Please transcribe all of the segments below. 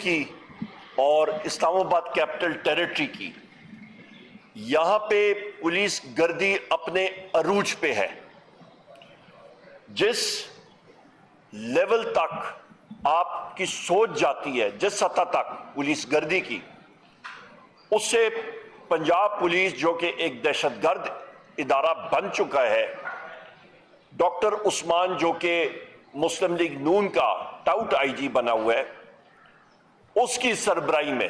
کی اور اسلام آباد کیپٹل ٹیریٹری کی، یہاں پہ پولیس گردی اپنے عروج پہ ہے۔ جس لیول تک آپ کی سوچ جاتی ہے، جس سطح تک پولیس گردی کی، اس سے پنجاب پولیس جو کہ ایک دہشت گرد ادارہ بن چکا ہے، ڈاکٹر عثمان جو کہ مسلم لیگ نون کا ٹاؤٹ آئی جی بنا ہوا ہے، اس کی سربراہی میں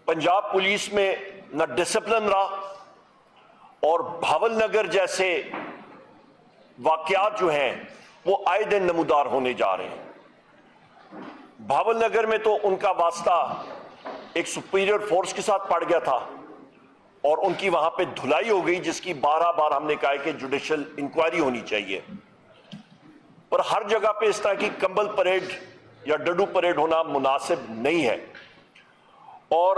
پنجاب پولیس میں نہ ڈسپلن رہا، اور بھاول نگر جیسے واقعات جو ہیں وہ آئے دن نمودار ہونے جا رہے ہیں۔ بھاول نگر میں تو ان کا واسطہ ایک سپیریئر فورس کے ساتھ پڑ گیا تھا اور ان کی وہاں پہ دھلائی ہو گئی، جس کی بارہ بار ہم نے کہا ہے کہ جوڈیشل انکوائری ہونی چاہیے۔ پر ہر جگہ پہ اس طرح کی کمبل پریڈ یا ڈڈو پریڈ ہونا مناسب نہیں ہے، اور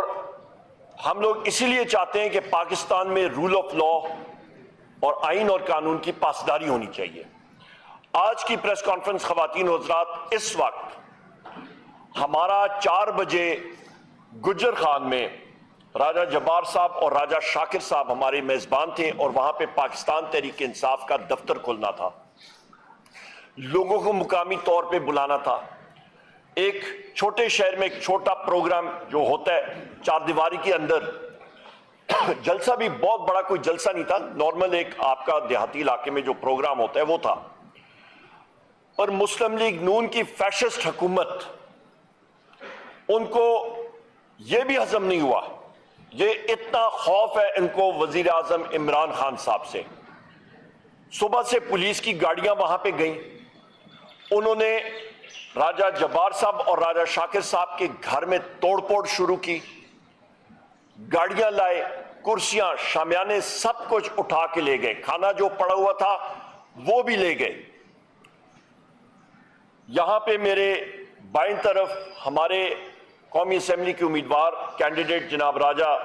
ہم لوگ اسی لیے چاہتے ہیں کہ پاکستان میں رول آف لا اور آئین اور قانون کی پاسداری ہونی چاہیے۔ آج کی پریس کانفرنس خواتین و حضرات، اس وقت ہمارا 4 بجے گجر خان میں راجہ جبار صاحب اور راجہ شاکر صاحب ہمارے میزبان تھے، اور وہاں پہ پاکستان تحریک انصاف کا دفتر کھلنا تھا، لوگوں کو مقامی طور پہ بلانا تھا۔ ایک چھوٹے شہر میں ایک چھوٹا پروگرام جو ہوتا ہے 4 دیواری کے اندر، جلسہ بھی بہت بڑا کوئی جلسہ نہیں تھا، نارمل ایک آپ کا دیہاتی علاقے میں جو پروگرام ہوتا ہے وہ تھا، پر مسلم لیگ نون کی فیشسٹ حکومت، ان کو یہ بھی ہضم نہیں ہوا۔ یہ اتنا خوف ہے ان کو وزیر اعظم عمران خان صاحب سے، صبح سے پولیس کی گاڑیاں وہاں پہ گئیں، انہوں نے راجہ جبار صاحب اور راجہ شاکر صاحب کے گھر میں توڑ پھوڑ شروع کی، گاڑیاں لائے، کرسیاں، شامیانے، سب کچھ اٹھا کے لے گئے، کھانا جو پڑا ہوا تھا وہ بھی لے گئے۔ یہاں پہ میرے بائیں طرف ہمارے قومی اسمبلی کے امیدوار کینڈیڈیٹ جناب راجہ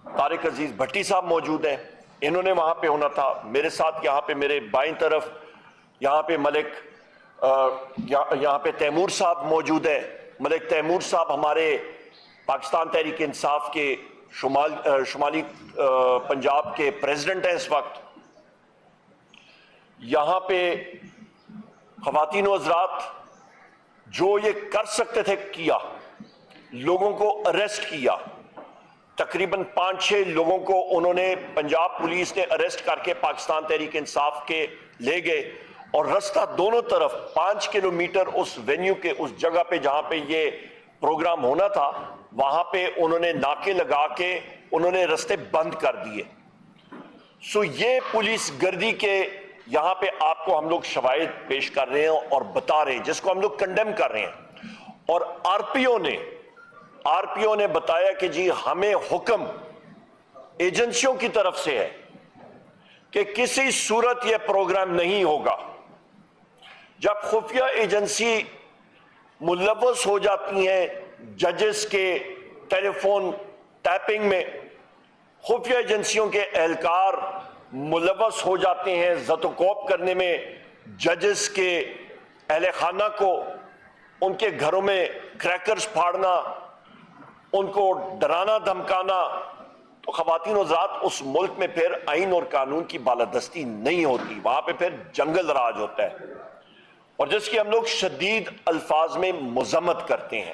طارق عزیز بھٹی صاحب موجود ہیں، انہوں نے وہاں پہ ہونا تھا۔ میرے ساتھ یہاں پہ میرے بائیں طرف یہاں پہ یہاں پہ تیمور صاحب موجود ہیں۔ ملک تیمور صاحب ہمارے پاکستان تحریک انصاف کے شمالی پنجاب کے پریزیڈنٹ ہیں اس وقت۔ یہاں پہ خواتین و حضرات جو یہ کر سکتے تھے کیا، لوگوں کو اریسٹ کیا، تقریباً 5-6 لوگوں کو انہوں نے پنجاب پولیس نے اریسٹ کر کے پاکستان تحریک انصاف کے لے گئے، اور رستہ دونوں طرف 5 کلومیٹر اس وینیو کے اس جگہ پہ جہاں پہ یہ پروگرام ہونا تھا، وہاں پہ انہوں نے ناکے لگا کے انہوں نے رستے بند کر دیے۔ سو یہ پولیس گردی کے یہاں پہ آپ کو ہم لوگ شواہد پیش کر رہے ہیں اور بتا رہے ہیں، جس کو ہم لوگ کنڈیم کر رہے ہیں۔ اور آر پی او نے بتایا کہ جی ہمیں حکم ایجنسیوں کی طرف سے ہے کہ کسی صورت یہ پروگرام نہیں ہوگا۔ جب خفیہ ایجنسی ملوث ہو جاتی ہیں ججز کے ٹیلی فون ٹیپنگ میں، خفیہ ایجنسیوں کے اہلکار ملوث ہو جاتے ہیں زد و کوب کرنے میں، ججز کے اہل خانہ کو، ان کے گھروں میں کریکرز پھاڑنا، ان کو ڈرانا دھمکانا، تو خواتین و حضرات اس ملک میں پھر آئین اور قانون کی بالادستی نہیں ہوتی، وہاں پہ پھر جنگل راج ہوتا ہے، اور جس کی ہم لوگ شدید الفاظ میں مذمت کرتے ہیں۔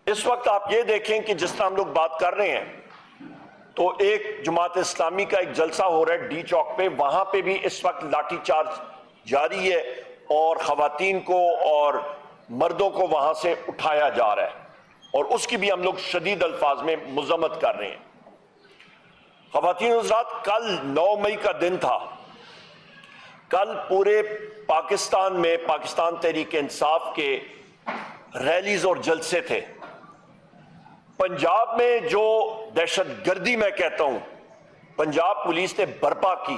اس وقت آپ یہ دیکھیں کہ جس طرح ہم لوگ بات کر رہے ہیں تو ایک جماعت اسلامی کا ایک جلسہ ہو رہا ہے ڈی چوک پہ، وہاں پہ بھی اس وقت لاٹھی چارج جاری ہے اور خواتین کو اور مردوں کو وہاں سے اٹھایا جا رہا ہے، اور اس کی بھی ہم لوگ شدید الفاظ میں مذمت کر رہے ہیں۔ خواتین و حضرات، کل 9 مئی کا دن تھا، کل پورے پاکستان میں پاکستان تحریک انصاف کے ریلیز اور جلسے تھے۔ پنجاب میں جو دہشت گردی میں کہتا ہوں پنجاب پولیس نے برپا کی،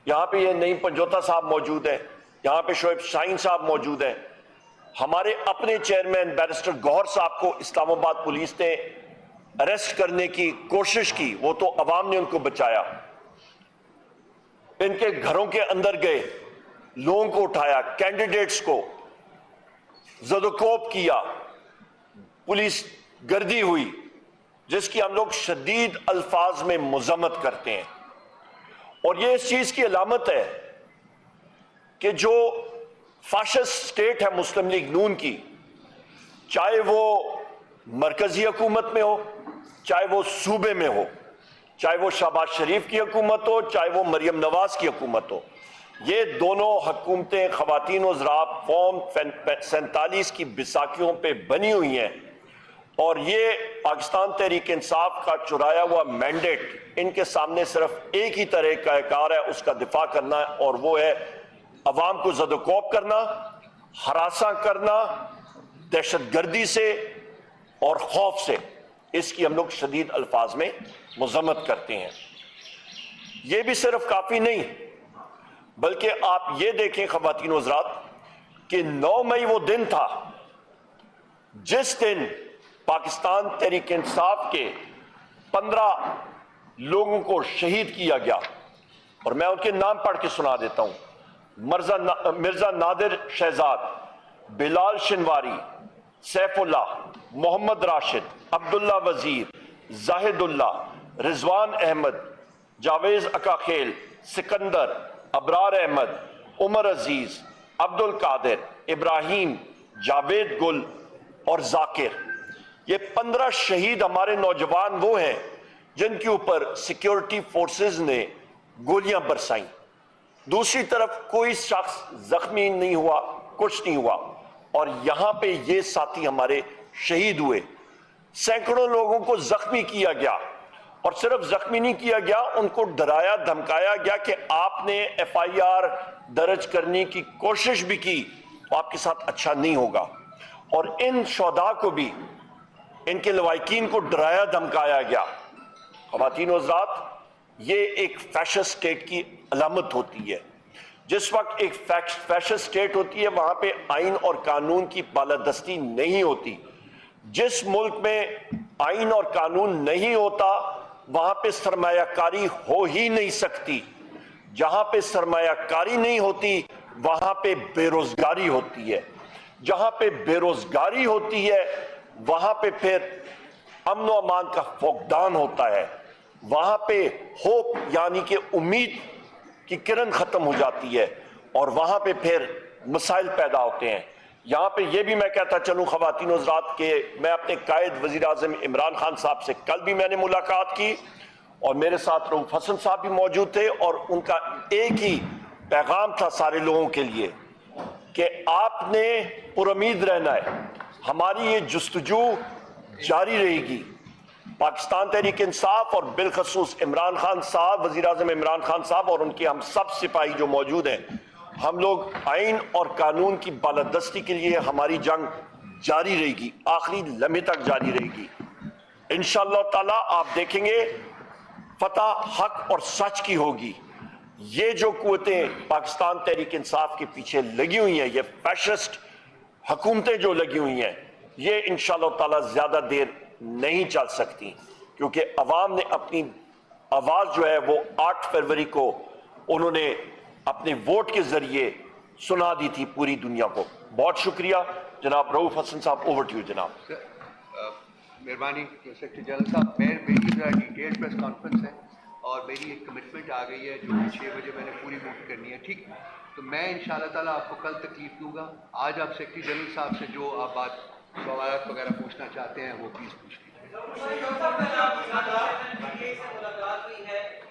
یہاں پہ یہ نعیم پنجوتا صاحب موجود ہیں، یہاں پہ شعیب شاہین صاحب موجود ہیں، ہمارے اپنے چیئرمین بیرسٹر گوہر صاحب کو اسلام آباد پولیس نے اریسٹ کرنے کی کوشش کی، وہ تو عوام نے ان کو بچایا، ان کے گھروں کے اندر گئے، لوگوں کو اٹھایا، کینڈیڈیٹس کو، زدوکوب کیا، پولیس گردی ہوئی، جس کی ہم لوگ شدید الفاظ میں مذمت کرتے ہیں. اور یہ اس چیز کی علامت ہے کہ جو فاشسٹ سٹیٹ ہے مسلم لیگ نون کی، چاہے وہ مرکزی حکومت میں ہو، چاہے وہ صوبے میں ہو، چاہے وہ شہباز شریف کی حکومت ہو، چاہے وہ مریم نواز کی حکومت ہو، یہ دونوں حکومتیں خواتین و حضرات فارم 47 کی بیساکھیوں پہ بنی ہوئی ہیں. اور یہ پاکستان تحریک انصاف کا چرایا ہوا مینڈیٹ ان کے سامنے صرف ایک ہی طرح کا کار ہے، اس کا دفاع کرنا ہے، اور وہ ہے عوام کو زدوکوب کرنا، ہراساں کرنا، دہشت گردی سے اور خوف سے. اس کی ہم لوگ شدید الفاظ میں مذمت کرتے ہیں. یہ بھی صرف کافی نہیں، بلکہ آپ یہ دیکھیں خواتین و حضرات کہ 9 مئی وہ دن تھا جس دن پاکستان تحریک انصاف کے 15 لوگوں کو شہید کیا گیا. اور میں ان کے نام پڑھ کے سنا دیتا ہوں: مرزا نادر شہزاد، بلال شنواری، سیف اللہ، محمد راشد، عبداللہ وزیر، زاہد اللہ، رضوان احمد، جاویز اکاخیل، سکندر، ابرار احمد، عمر عزیز، عبد القادر، ابراہیم، جاوید گل اور ذاکر. یہ 15 شہید ہمارے نوجوان وہ ہیں جن کے اوپر سیکیورٹی فورسز نے گولیاں برسائیں. دوسری طرف کوئی شخص زخمی نہیں ہوا، کچھ نہیں ہوا. اور یہاں پہ یہ ساتھی ہمارے شہید ہوئے. سینکڑوں لوگوں کو زخمی کیا گیا، اور صرف زخمی نہیں کیا گیا، ان کو ڈرایا دھمکایا گیا کہ آپ نے FIR درج کرنے کی کوشش بھی کی تو آپ کے ساتھ اچھا نہیں ہوگا. اور ان شہداء کو بھی، ان کے لواحقین کو ڈرایا دھمکایا گیا. خواتین و حضرات، یہ ایک فیشسٹ سٹیٹ کی علامت ہوتی ہے. جس وقت ایک فیشسٹ سٹیٹ ہوتی ہے وہاں پہ آئین اور قانون کی بالادستی نہیں ہوتی. جس ملک میں آئین اور قانون نہیں ہوتا وہاں پہ سرمایہ کاری ہو ہی نہیں سکتی. جہاں پہ سرمایہ کاری نہیں ہوتی وہاں پہ بے روزگاری ہوتی ہے. جہاں پہ بے روزگاری ہوتی ہے وہاں پہ پھر امن و امان کا فقدان ہوتا ہے. وہاں پہ ہوپ یعنی کہ امید کی کرن ختم ہو جاتی ہے، اور وہاں پہ پھر مسائل پیدا ہوتے ہیں. یہاں پہ یہ بھی میں کہتا چلوں خواتین و حضرات کہ میں اپنے قائد وزیر اعظم عمران خان صاحب سے کل بھی میں نے ملاقات کی، اور میرے ساتھ رؤوف حسن صاحب بھی موجود تھے، اور ان کا ایک ہی پیغام تھا سارے لوگوں کے لیے کہ آپ نے پر امید رہنا ہے. ہماری یہ جستجو جاری رہے گی. پاکستان تحریک انصاف اور بالخصوص عمران خان صاحب، وزیر اعظم عمران خان صاحب اور ان کے ہم سب سپاہی جو موجود ہیں، ہم لوگ آئین اور قانون کی بالادستی کے لیے ہماری جنگ جاری رہے گی، آخری لمحے تک جاری رہے گی. انشاءاللہ تعالی آپ دیکھیں گے فتح حق اور سچ کی ہوگی. یہ جو قوتیں پاکستان تحریک انصاف کے پیچھے لگی ہوئی ہیں، یہ فیشسٹ حکومتیں جو لگی ہوئی ہیں، یہ انشاءاللہ تعالی زیادہ دیر نہیں چل سکتی، کیونکہ عوام نے اپنی آواز جو ہے وہ 8 فروری کو انہوں نے اپنے ووٹ کے ذریعے سنا دی تھی پوری دنیا کو. بہت شکریہ جناب رؤوف حسن صاحب. اوور ٹو یو جناب. مہربانی سیکرٹری جنرل صاحب، میری جو ہے ڈیٹیل پریس کانفرنس ہے اور میری ایک کمٹمنٹ آ گئی ہے جو 6 بجے میں نے پوری موٹ کرنی ہے. ٹھیک، تو میں انشاءاللہ تعالیٰ آپ کو کل تکلیف دوں گا. آج آپ سیکرٹری جنرل صاحب سے جو آپ بات سوالات وغیرہ پوچھنا چاہتے ہیں وہ پلیز پوچھ لیجیے.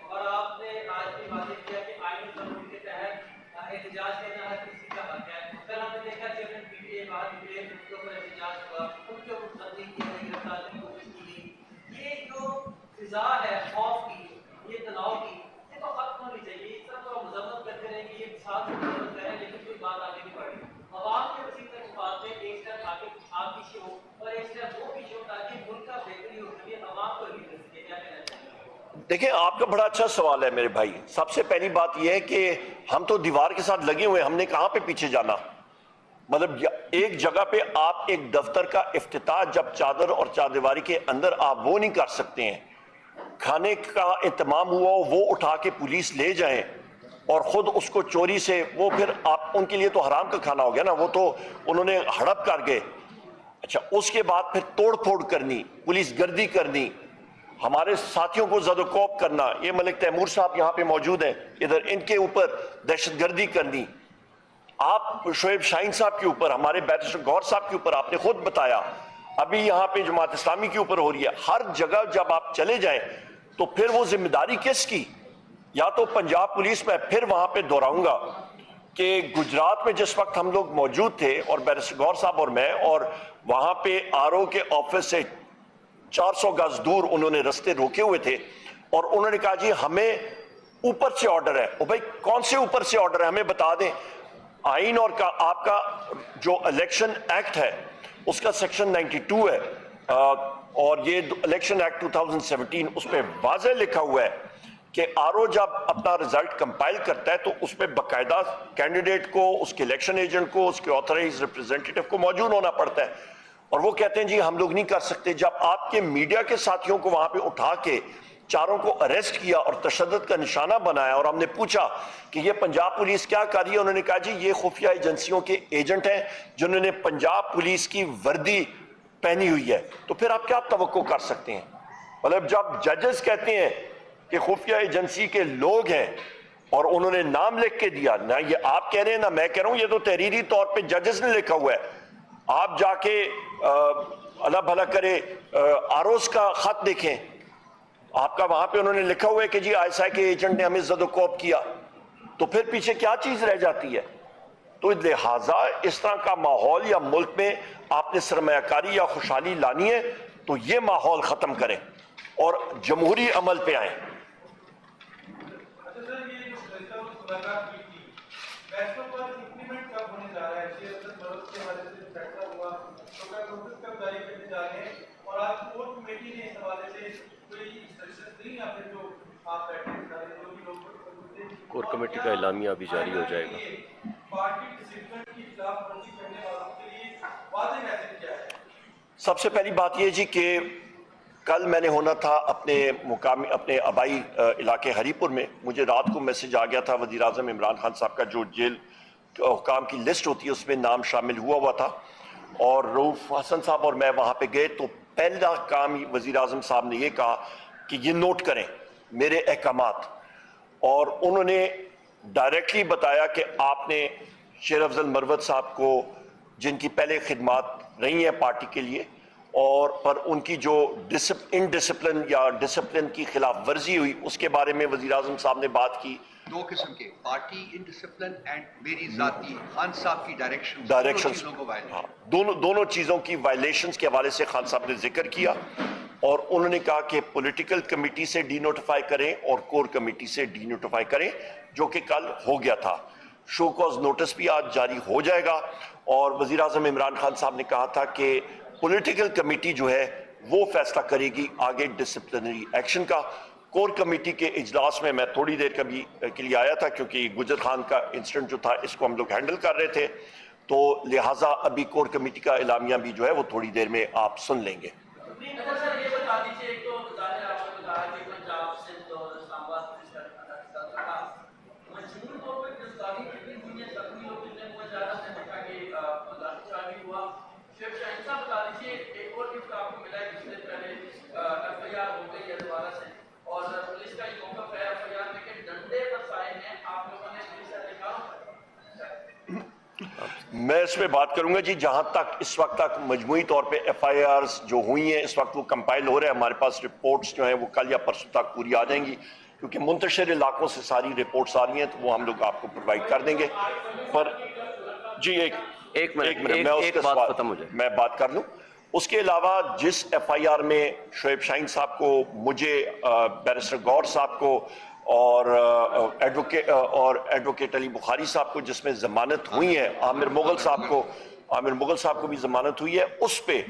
اور آپ نے آج بھی واضح کیا کہ آئین قانون کے تحت احتجاج کرنا ہر کسی کا حق ہے. کل ہم نے دیکھا چیئرمین PTA باہر نکلے، ان کے اوپر احتجاج ہوا، ان کے اوپر تبدیل کیا گیا، گرفتاری کی کوشش کی گئی. یہ جو فضا ہے خوف کی، یہ تناؤ کی، یہ تو ختم ہونی چاہیے. اس طرح تو مذمت کرتے رہیں کہ یہ ساتھ مذمت کریں لیکن کوئی بات آگے نہیں بڑھ رہی. عوام کے وسیع تر مفاد میں ایک اسٹیپ آگے آپ پیچھے ہو اور ایک اسٹیپ وہ پیچھے ہو تاکہ ملک کا بہتری ہو سکے، عوام کو بھی کر سکے. کیا کہنا چاہیے؟ دیکھیں، آپ کا بڑا اچھا سوال ہے میرے بھائی. سب سے پہلی بات یہ ہے کہ ہم تو دیوار کے ساتھ لگے ہوئے ہیں، ہم نے کہاں پہ پیچھے جانا. مطلب ایک جگہ پہ آپ ایک دفتر کا افتتاح جب چادر اور چاردیواری کے اندر آپ وہ نہیں کر سکتے ہیں. کھانے کا اہتمام ہوا وہ اٹھا کے پولیس لے جائیں اور خود اس کو چوری سے وہ پھر آپ ان کے لیے تو حرام کا کھانا ہو گیا نا, وہ تو انہوں نے ہڑپ کر گئے. اچھا اس کے بعد پھر توڑ پھوڑ کرنی, پولیس گردی کرنی, ہمارے ساتھیوں کو زد و کوب کرنا, یہ ملک تیمور صاحب یہاں پہ موجود ہیں ادھر, ان کے اوپر دہشت گردی کرنی, آپ شعیب شاہین صاحب کے اوپر, ہمارے بیرسٹر گور صاحب کے اوپر آپ نے خود بتایا, ابھی یہاں پہ جماعت اسلامی کے اوپر ہو رہی ہے. ہر جگہ جب آپ چلے جائیں تو پھر وہ ذمہ داری کس کی؟ یا تو پنجاب پولیس, میں پھر وہاں پہ دہراؤں گا کہ گجرات میں جس وقت ہم لوگ موجود تھے اور بیرسٹر گور صاحب اور میں, اور وہاں پہ آر او کے آفس سے 400 گز دور انہوں نے رستے روکے ہوئے تھے اور انہوں نے کہا جی ہمیں اوپر سے آرڈر ہے. او بھائی کون سے اوپر سے آرڈر ہے, ہمیں بتا دیں. آئین اور آپ کا جو الیکشن ایکٹ ہے اس کا سیکشن 92 ہے, اور یہ الیکشن ایکٹ 2017, اس پہ واضح لکھا ہوا ہے کہ آر او جب اپنا رزلٹ کمپائل کرتا ہے تو اس پہ باقاعدہ کینڈیڈیٹ کو, اس کے الیکشن ایجنٹ کو, اس کے آتھرائز ریپرزینٹیٹو کو موجود ہونا پڑتا ہے. اور وہ کہتے ہیں جی ہم لوگ نہیں کر سکتے. جب آپ کے میڈیا کے ساتھیوں کو وہاں پہ اٹھا کے چاروں کو اریسٹ کیا اور تشدد کا نشانہ بنایا, اور ہم نے پوچھا کہ یہ پنجاب پولیس کیا کر رہی ہے, انہوں نے کہا جی یہ خفیہ ایجنسیوں کے ایجنٹ ہیں جنہوں نے پنجاب پولیس کی وردی پہنی ہوئی ہے. تو پھر آپ کیا توقع کر سکتے ہیں؟ مطلب جب ججز کہتے ہیں کہ خفیہ ایجنسی کے لوگ ہیں اور انہوں نے نام لکھ کے دیا, نہ یہ آپ کہہ رہے ہیں نہ میں کہہ رہا ہوں, یہ تو تحریری طور پہ ججز نے لکھا ہوا ہے. آپ جا کے اللہ بھلا کرے آروز کا خط دیکھیں, آپ کا وہاں پہ انہوں نے لکھا ہوا ہے کہ جی آئی ایس آئی کے ایجنٹ نے ہمیں زد و کوب کیا. تو پھر پیچھے کیا چیز رہ جاتی ہے؟ تو لہٰذا اس طرح کا ماحول یا ملک میں آپ نے سرمایہ کاری یا خوشحالی لانی ہے تو یہ ماحول ختم کریں اور جمہوری عمل پہ آئیں. کور کمیٹی کا اعلامیہ ابھی جاری ہو جائے گا. سب سے پہلی بات یہ جی کہ کل میں نے ہونا تھا اپنے مقامی اپنے آبائی علاقے ہری پور میں. مجھے رات کو میسج آ گیا تھا وزیر اعظم عمران خان صاحب کا جو جیل حکام کی لسٹ ہوتی ہے اس میں نام شامل ہوا تھا, اور رؤوف حسن صاحب اور میں وہاں پہ گئے. تو پہلا کام وزیر اعظم صاحب نے یہ کہا کہ یہ نوٹ کریں میرے احکامات, اور انہوں نے ڈائریکٹلی بتایا کہ آپ نے شیر افضل مروت صاحب کو, جن کی پہلے خدمات رہی ہیں پارٹی کے لیے, اور پر ان کی جو انڈسپلن یا ڈسپلن کی خلاف ورزی ہوئی اس کے بارے میں وزیر اعظم صاحب نے بات کی. دو قسم کے, پارٹی انڈسپلن اینڈ میری ذاتی خان صاحب کی ڈائریکشنز, دونوں چیزوں کی وائلیشنز کے حوالے سے خان صاحب نے ذکر کیا, اور انہوں نے کہا کہ پولیٹیکل کمیٹی سے ڈی نوٹیفائی کریں اور کور کمیٹی سے ڈی نوٹیفائی کریں, جو کہ کل ہو گیا تھا. شو کاز نوٹس بھی آج جاری ہو جائے گا, اور وزیر اعظم عمران خان صاحب نے کہا تھا کہ پولیٹیکل کمیٹی جو ہے وہ فیصلہ کرے گی آگے ڈسپلنری ایکشن کا. کور کمیٹی کے اجلاس میں تھوڑی دیر کے لیے آیا تھا کیونکہ گجر خان کا انسیڈنٹ جو تھا اس کو ہم لوگ ہینڈل کر رہے تھے, تو لہٰذا ابھی کور کمیٹی کا اعلامیہ بھی جو ہے وہ تھوڑی دیر میں آپ سن لیں گے. میں اس پہ بات کروں گا جی. جہاں تک اس وقت تک مجموعی طور پہ ایف آئی آرز جو ہوئی ہیں اس وقت وہ کمپائل ہو رہے ہیں, ہمارے پاس رپورٹس جو ہیں وہ کل یا پرسوں تک پوری آ جائیں گی, کیونکہ منتشر علاقوں سے ساری رپورٹس آ رہی ہیں تو وہ ہم لوگ آپ کو پرووائڈ کر دیں گے. پر جی ایک منٹ میں اس کے سوال ختم ہو جائے میں بات کر لوں. اس کے علاوہ جس ایف آئی آر میں شعیب شاہین صاحب کو, مجھے, بیرسٹر گور صاحب کو اور ایڈوکیٹ علی بخاری صاحب کو جس میں ضمانت ہوئی ہے, عامر مغل صاحب کو بھی ضمانت ہوئی ہے, اس پہ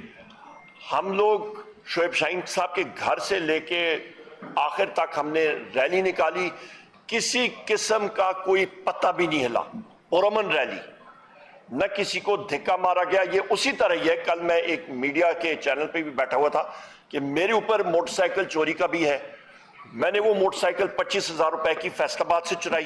ہم لوگ شعیب شاہین صاحب کے گھر سے لے کے آخر تک ہم نے ریلی نکالی, کسی قسم کا کوئی پتہ بھی نہیں ہلا, پرامن ریلی, نہ کسی کو دھکا مارا گیا. یہ اسی طرح ہی ہے, کل میں ایک میڈیا کے چینل پہ بھی بیٹھا ہوا تھا کہ میرے اوپر موٹر سائیکل چوری کا بھی ہے. میں نے وہ موٹر سائیکل 25,000 روپے کی فیصل آباد سے چرائی,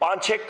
5-6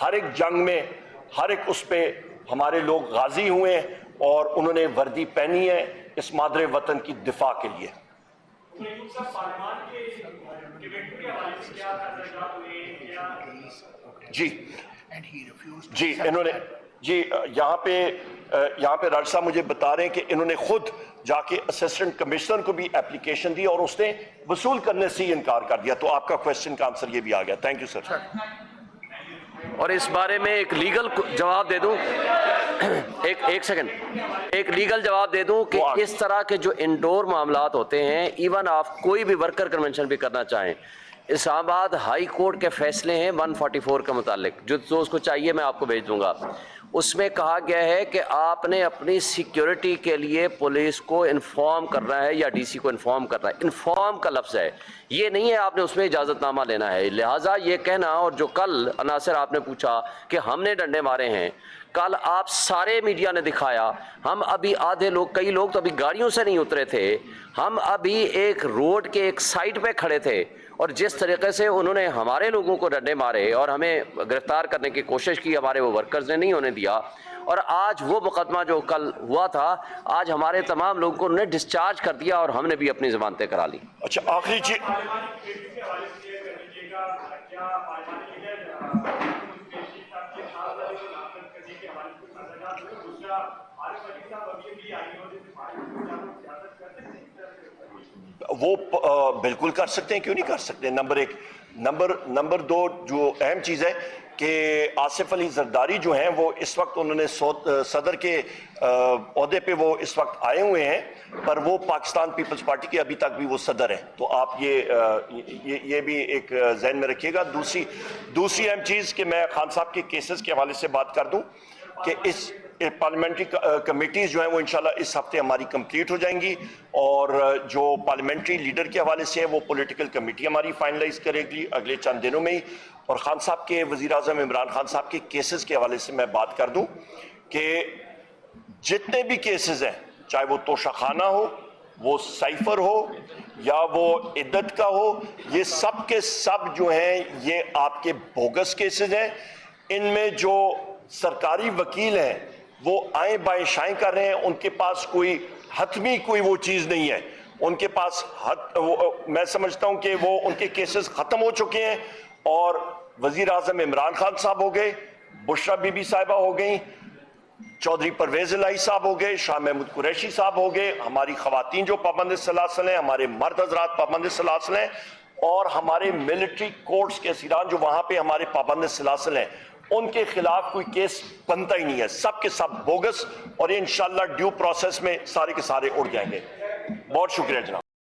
ہر ایک جنگ میں ہر ایک اس پہ ہمارے لوگ غازی ہوئے ہیں اور انہوں نے وردی پہنی ہے اس مادر وطن کی دفاع کے لیے. جی انہوں نے یہاں پہ راج صاحب مجھے بتا رہے ہیں کہ انہوں نے خود جا کے اسسٹنٹ کمشنر کو بھی اپلیکیشن دی اور اس نے وصول کرنے سے ہی انکار کر دیا. تو آپ کا کوشچن کا آنسر یہ بھی آ گیا. Thank you sir. اور اس بارے میں ایک لیگل جواب دے دوں, ایک سیکنڈ, ایک لیگل جواب دے دوں کہ اس طرح کے جو انڈور معاملات ہوتے ہیں, ایون آپ کوئی بھی ورکر کنونشن بھی کرنا چاہیں, اسلام آباد ہائی کورٹ کے فیصلے ہیں 144 کے متعلق, جو اس کو چاہیے میں آپ کو بھیج دوں گا. اس میں کہا گیا ہے کہ آپ نے اپنی سیکیورٹی کے لیے پولیس کو انفارم کرنا ہے یا ڈی سی کو انفارم کرنا ہے. انفارم کا لفظ ہے, یہ نہیں ہے آپ نے اس میں اجازت نامہ لینا ہے. لہٰذا یہ کہنا, اور جو کل عناصر آپ نے پوچھا کہ ہم نے ڈنڈے مارے ہیں, کل آپ سارے میڈیا نے دکھایا, ہم ابھی آدھے لوگ, کئی لوگ تو ابھی گاڑیوں سے نہیں اترے تھے, ہم ابھی ایک روڈ کے ایک سائڈ پہ کھڑے تھے, اور جس طریقے سے انہوں نے ہمارے لوگوں کو ڈنڈے مارے اور ہمیں گرفتار کرنے کی کوشش کی, ہمارے وہ ورکرز نے نہیں ہونے دیا. اور آج وہ مقدمہ جو کل ہوا تھا, آج ہمارے تمام لوگوں کو انہوں نے ڈسچارج کر دیا اور ہم نے بھی اپنی ضمانتیں کرا لی. اچھا آخری چیز, وہ بالکل کر سکتے ہیں, کیوں نہیں کر سکتے. نمبر ایک. نمبر دو, جو اہم چیز ہے کہ آصف علی زرداری جو ہیں وہ اس وقت انہوں نے صدر کے عہدے پہ وہ اس وقت آئے ہوئے ہیں, پر وہ پاکستان پیپلز پارٹی کے ابھی تک بھی وہ صدر ہیں. تو آپ یہ بھی ایک ذہن میں رکھیے گا. دوسری اہم چیز کہ میں خان صاحب کے کیسز کے حوالے سے بات کر دوں کہ اس پارلیمنٹری کمیٹیز جو ہیں وہ انشاءاللہ اس ہفتے ہماری کمپلیٹ ہو جائیں گی, اور جو پارلیمنٹری لیڈر کے حوالے سے ہے وہ پولیٹیکل کمیٹی ہماری فائنلائز کرے گی اگلے چند دنوں میں ہی. اور خان صاحب کے, وزیر اعظم عمران خان صاحب کے کیسز کے حوالے سے میں بات کر دوں کہ جتنے بھی کیسز ہیں, چاہے وہ توشہ خانہ ہو, وہ سائفر ہو یا وہ عدت کا ہو, یہ سب کے سب جو ہیں یہ آپ کے بوگس کیسز ہیں. ان میں جو سرکاری وکیل ہیں وہ آئیں بائیں شائیں کر رہے ہیں, ان کے پاس کوئی حتمی کوئی وہ چیز نہیں ہے. ان کے پاس میں سمجھتا ہوں کہ وہ ان کے کیسز ختم ہو چکے ہیں, اور وزیر اعظم عمران خان صاحب ہو گئے, بشرا بی بی صاحبہ ہو گئیں, چودھری پرویز الہی صاحب ہو گئے, شاہ محمود قریشی صاحب ہو گئے, ہماری خواتین جو پابند سلاسل ہیں, ہمارے مرد حضرات پابند سلاسل ہیں, اور ہمارے ملٹری کورٹس کے اسیران جو وہاں پہ ہمارے پابند سلاسل ہیں, ان کے خلاف کوئی کیس بنتا ہی نہیں ہے. سب کے سب بوگس, اور یہ انشاءاللہ ڈیو پروسیس میں سارے کے سارے اڑ جائیں گے. بہت شکریہ جناب.